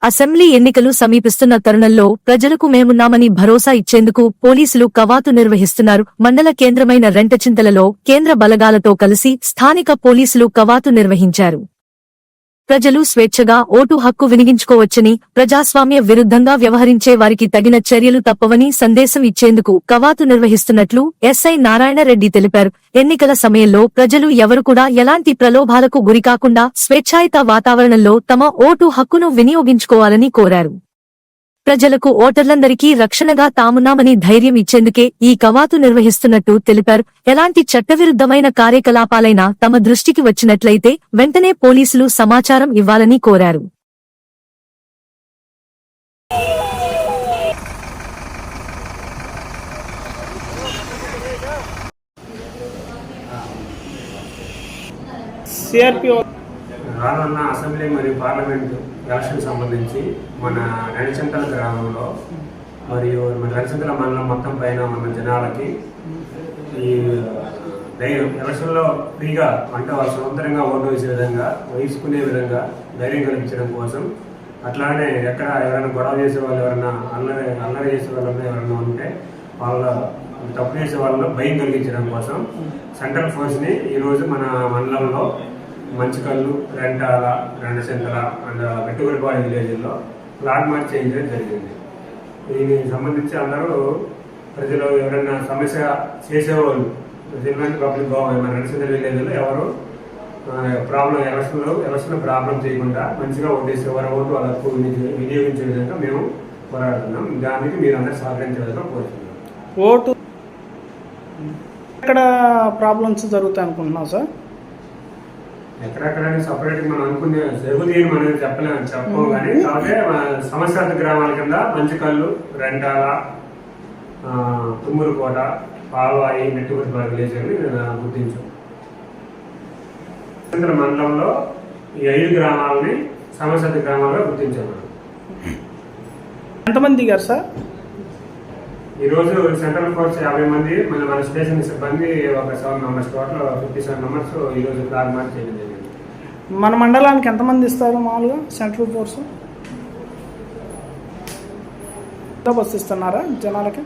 Assembly ఎన్నికలు సమీపిస్తున్న తరుణంలో ప్రజలకు మేమున్నామని భరోసా ఇచ్చేందుకు పోలీసులు కవాతు నిర్వహిస్తున్నారు. మండల కేంద్రమైన రెంటచింతలలో కేంద్ర బలగాలతో కలిసి స్థానిక పోలీసులు కవాతు నిర్వహించారు. ప్రజలు స్వేచ్ఛగా ఓటు హక్కు వినియోగించుకోవచ్చని, ప్రజాస్వామ్య విరుద్ధంగా వ్యవహరించే వారికి తగిన చర్యలు తప్పవని సందేశం ఇచ్చేందుకు కవాతు నిర్వహిస్తున్నట్లు ఎస్ఐ నారాయణరెడ్డి తెలిపారు. ఎన్నికల సమయంలో ప్రజలు ఎవరు కూడా ఎలాంటి ప్రలోభాలకు గురికాకుండా స్వేచ్ఛాయుత వాతావరణంలో తమ ఓటు హక్కును వినియోగించుకోవాలని కోరారు. ప్రజలకు ఓటర్లందరికీ రక్షణగా తామున్నామని ధైర్యం ఇచ్చేందుకే ఈ కవాతు నిర్వహిస్తున్నట్టు తెలిపారు. ఎలాంటి చట్టవిరుద్ధమైన కార్యకలాపాలైనా తమ దృష్టికి వచ్చినట్లయితే వెంటనే పోలీసులు సమాచారం ఇవ్వాలని కోరారు. రానున్న అసెంబ్లీ మరియు పార్లమెంట్ ఎలక్షన్ సంబంధించి మన రెంటచింతల గ్రామంలో మరియు మన రెంటచింతల మండలం మొత్తం పైన ఉన్న జనాలకి ఈ ఎలక్షన్లో ఫ్రీగా అంటే వాళ్ళు స్వతంత్రంగా ఓటు వేసుకునే విధంగా ధైర్యం కల్పించడం కోసం, అట్లానే ఎక్కడ ఎవరైనా గొడవ చేసే వాళ్ళు ఎవరైనా అల్లరి చేసే వాళ్ళు ఎవరైనా ఉంటే వాళ్ళ తప్పు చేసే వాళ్ళలో భయం కలిగించడం కోసం సెంట్రల్ ఫోర్స్ని ఈరోజు మన మండలంలో మంచికల్లు, రెంటాల, రెంటచింతల అండ్ పెట్టుబడిపాడు విలేజ్లో ఫ్లాగ్ మార్చ్ చేయించడం జరిగింది. దీనికి సంబంధించి అందరూ ప్రజలు ఎవరైనా సమస్య చేసేవాళ్ళు పబ్లిక్ మన రెంటచింతల విలేజ్లో ఎవరు ఎలక్షన్ ప్రాబ్లం చేయకుండా మంచిగా ఓటేసి ఎవరి ఓటు వాళ్ళకు వినియోగించే విధంగా మేము పోరాడుతున్నాం. దానికి మీరు అందరూ సహకరించే కోరుతున్నాం. ఓటు ఎక్కడ ప్రాబ్లమ్స్ జరుగుతాయి అనుకుంటున్నాం సార్? ఎక్కడెక్కడైనా సపరేట్గా మనం అనుకునే జరుగుతాయని మనం చెప్పము కానీ కాకపోతే సమస్యార్థ గ్రామాల కింద మంచికల్లు, రెంటాల, తుమ్మూరుకోట, పాల్వాయి, నెట్టుబడిపాడు విలేజ్ అని గుర్తించాం. మండలంలో ఈ 5 గ్రామాలని సమస్యార్థ గ్రామాలుగా గుర్తించాము. ఎంతమంది దిగారు సార్? ఈరోజు సెంట్రల్ ఫోర్స్ 50 మంది, మన స్టేషన్ సిబ్బంది ఒక 7 మెంబర్స్, టోటల్ 57 మెంబర్స్ ఈరోజు ఫ్లాగ్ మార్చ్ చేయడం జరిగింది. మన మండలానికి ఎంతమంది ఇస్తారు మామూలుగా సెంట్రల్ ఫోర్స్? బస్సు ఇస్తున్నారా జనాలకి?